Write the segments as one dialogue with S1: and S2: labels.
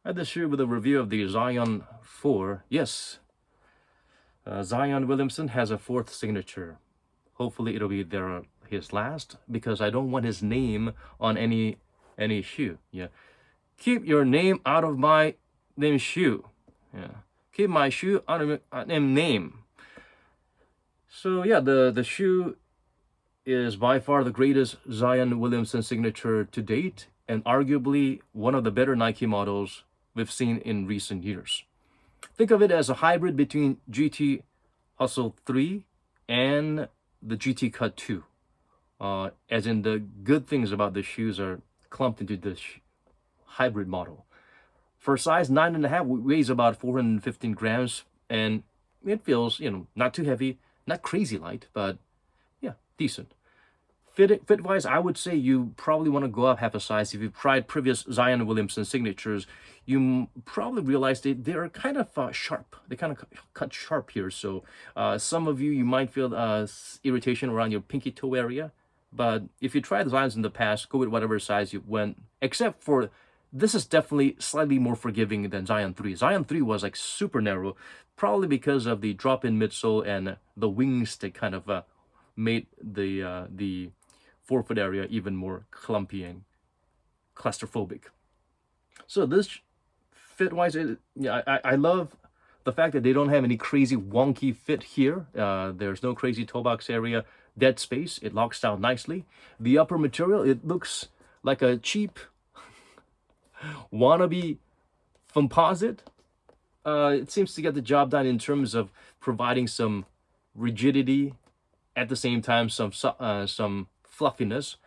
S1: I had this shoe with a review of the Zion 4. Yes, Zion Williamson has a fourth signature. Hopefully it'll be his last, because I don't want his name on any shoe. Yeah, keep your name out of my shoe. Yeah, keep my shoe out of my name. So yeah, the shoe is by far the greatest Zion Williamson signature to date, and arguably one of the better Nike models we've seen in recent years. Think of it as a hybrid between GT Outsole 3 and the GT Cut 2. As in, the good things about the shoes are clumped into this hybrid model. For size 9.5, weighs about 415 grams, and it feels, not too heavy, not crazy light, but yeah, decent. Fit-wise, I would say you probably want to go up half a size. If you've tried previous Zion Williamson signatures, you probably realize they're kind of sharp. They kind of cut sharp here. So some of you might feel irritation around your pinky toe area. But if you tried Zions in the past, go with whatever size you went. Except for, this is definitely slightly more forgiving than Zion 3. Zion 3 was like super narrow, probably because of the drop-in midsole and the wing stick kind of made the forefoot area even more clumpy and claustrophobic. So this fit-wise, I love the fact that they don't have any crazy wonky fit here. There's no crazy toe box area, dead space. It locks down nicely. The upper material, it looks like a cheap wannabe composite. It seems to get the job done in terms of providing some rigidity, at the same time some fluffiness.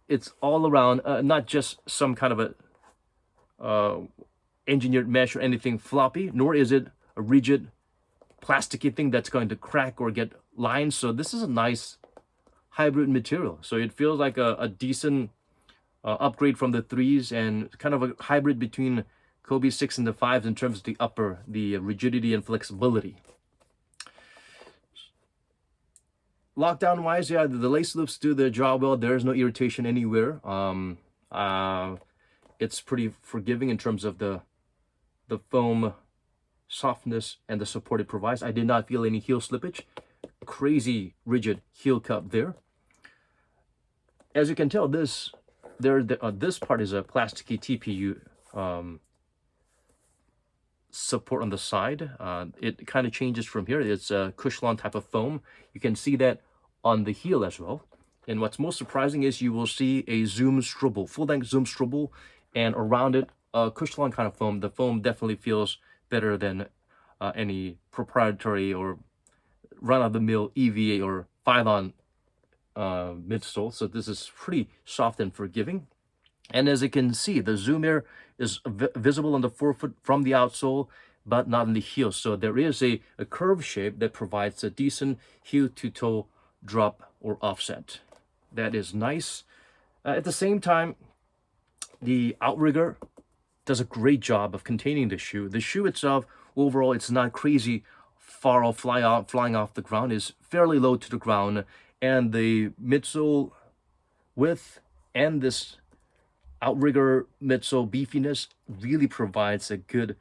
S1: It's all around, not just some kind of a engineered mesh or anything floppy, nor is it a rigid plasticky thing that's going to crack or get lines. So this is a nice hybrid material. So it feels like a decent upgrade from the 3s, and kind of a hybrid between Kobe 6 and the 5s in terms of the rigidity and flexibility. Lockdown wise, yeah, the lace loops do their job well. There's no irritation anywhere. It's pretty forgiving in terms of the foam softness and the support it provides. I did not feel any heel slippage. Crazy rigid heel cup there. As you can tell, this part is a plasticky TPU support on the side. It kind of changes from here. It's a Cushlon type of foam. You can see that on the heel as well. And what's most surprising is you will see a zoom strobel, full-length zoom strobel, and around it, a Cushlon kind of foam. The foam definitely feels better than any proprietary or run-of-the-mill EVA or Phylon midsole. So this is pretty soft and forgiving. And as you can see, the zoom here is visible on the forefoot from the outsole, but not in the heel. So there is a curved shape that provides a decent heel to toe drop or offset. That is nice. At the same time, the outrigger does a great job of containing the shoe. The shoe itself, overall, it's not crazy far off, flying off the ground. It's fairly low to the ground, and the midsole width and this outrigger midsole beefiness really provides a good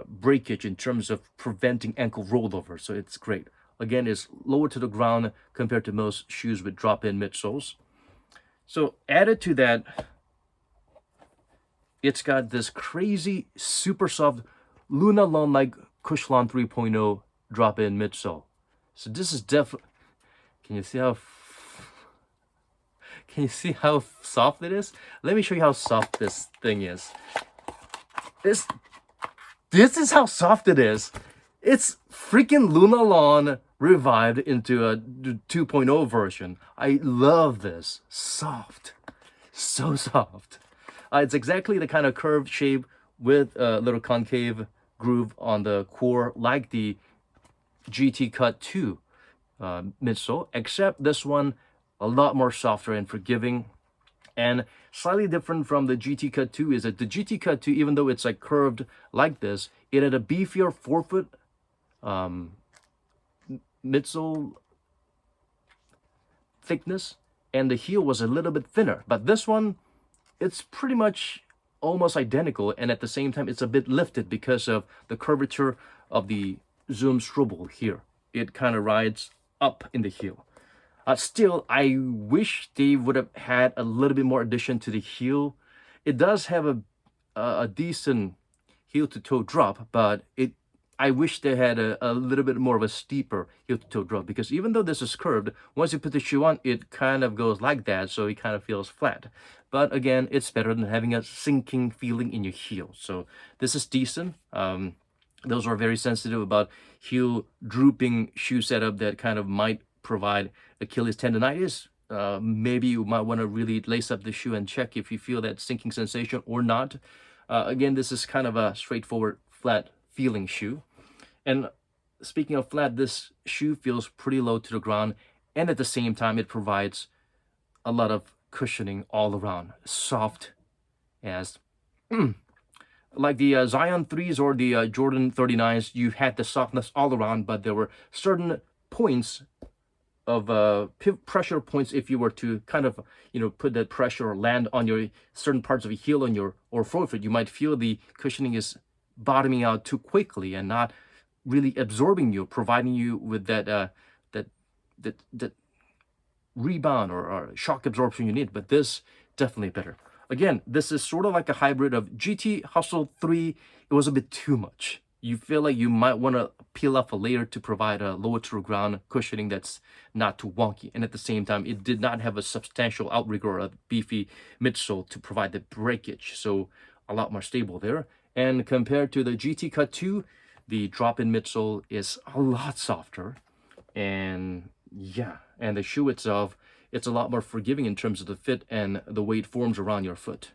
S1: breakage in terms of preventing ankle rollover. So it's great. Again, it's lower to the ground compared to most shoes with drop-in midsoles. So added to that, it's got this crazy, super soft Lunarlon-like Cushlon 3.0 drop-in midsole. So this is definitely, can you see how soft it is? Let me show you how soft this thing is. This is how soft it is. It's freaking Lunarlon revived into a 2.0 version. I love this. Soft. So soft. It's exactly the kind of curved shape with a little concave groove on the core, like the GT Cut 2 midsole, except this one a lot more softer and forgiving. And slightly different from the GT Cut 2 is that the GT Cut 2, even though it's like curved like this, it had a beefier forefoot midsole thickness, and the heel was a little bit thinner. But this one, it's pretty much almost identical, and at the same time it's a bit lifted because of the curvature of the zoom swivel here. It kind of rides up in the heel. Still, I wish they would have had a little bit more addition to the heel. It does have a decent heel to toe drop, but I wish they had a little bit more of a steeper heel to toe drop, because even though this is curved, once you put the shoe on, it kind of goes like that, so it kind of feels flat. But again, it's better than having a sinking feeling in your heel. So this is decent. Those are very sensitive about heel drooping shoe setup that kind of might provide Achilles tendonitis. Maybe you might want to really lace up the shoe and check if you feel that sinking sensation or not. Again, this is kind of a straightforward, flat feeling shoe. And speaking of flat, this shoe feels pretty low to the ground, and at the same time, it provides a lot of cushioning all around. Soft as like the Zion 3s or the Jordan 39s, you had the softness all around, but there were certain points of pressure points. If you were to kind of put that pressure or land on your certain parts of your heel on your or forefoot, you might feel the cushioning is bottoming out too quickly and not really absorbing you, providing you with that rebound or shock absorption you need. But this definitely better. Again, this is sort of like a hybrid of GT Outsole 3. It was a bit too much. You feel like you might want to peel off a layer to provide a lower to the ground cushioning that's not too wonky. And at the same time, it did not have a substantial outrigger or a beefy midsole to provide the breakage. So a lot more stable there. And compared to the GT Cut 2, the drop-in midsole is a lot softer. And yeah, and the shoe itself, it's a lot more forgiving in terms of the fit and the way it forms around your foot.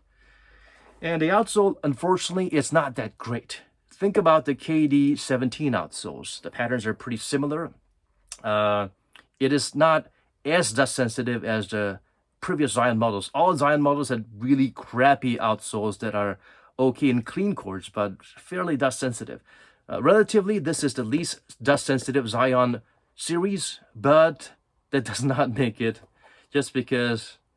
S1: And the outsole, unfortunately, it's not that great. Think about the KD17 outsoles. The patterns are pretty similar. It is not as dust sensitive as the previous Zion models. All Zion models had really crappy outsoles that are okay in clean cords, but fairly dust sensitive. Relatively, this is the least dust sensitive Zion series, but that does not make it, just because